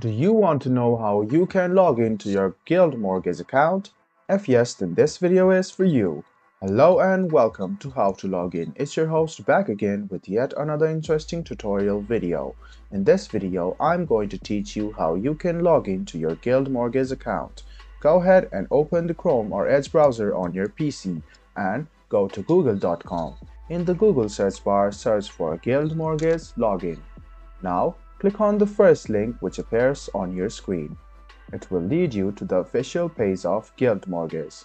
Do you want to know how you can log into your Guild Mortgage account? If yes, then this video is for you. Hello and welcome to How to Log In. It's your host back again with yet another interesting tutorial video. In this video, I'm going to teach you how you can log into your Guild Mortgage account. Go ahead and open the Chrome or Edge browser on your PC and go to google.com. In the Google search bar, search for Guild Mortgage Login. Now, click on the first link which appears on your screen. It will lead you to the official page of Guild Mortgage.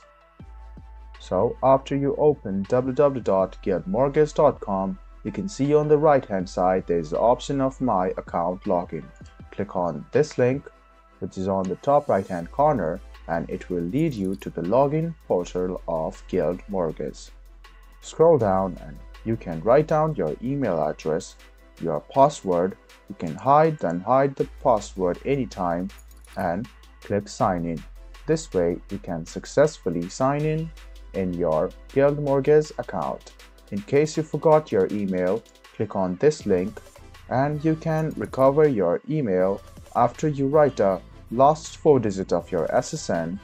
So, after you open www.guildmortgage.com, you can see on the right hand side there is the option of My Account Login. Click on this link which is on the top right hand corner and it will lead you to the login portal of Guild Mortgage. Scroll down and you can write down your email address, your password. You can hide the password anytime and click sign in. This way you can successfully sign in your Guild Mortgage account. In case you forgot your email, click on this link and you can recover your email after you write the last 4 digits of your SSN,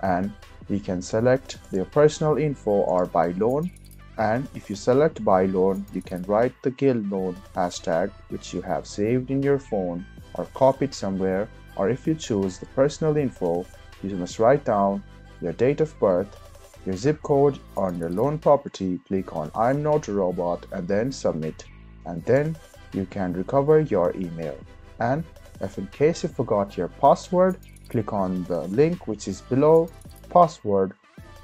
and you can select your personal info or buy loan. And if you select buy loan, you can write the Guild loan hashtag which you have saved in your phone or copied somewhere, or if you choose the personal info, you must write down your date of birth, your zip code on your loan property, click on I'm not a robot and then submit, and then you can recover your email. And if in case you forgot your password, click on the link which is below password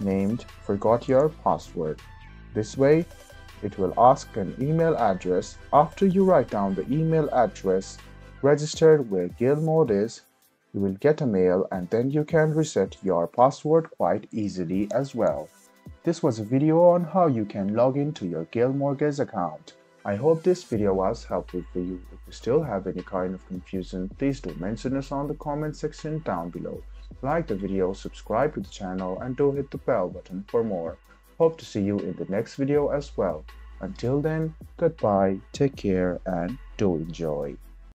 named forgot your password. This way, it will ask an email address. After you write down the email address registered where Guild Mode is, you will get a mail and then you can reset your password quite easily as well. This was a video on how you can log into your Guild Mortgage account. I hope this video was helpful for you. If you still have any kind of confusion, please do mention us on the comment section down below. Like the video, subscribe to the channel and do hit the bell button for more. Hope to see you in the next video as well. Until then, goodbye, take care and do enjoy.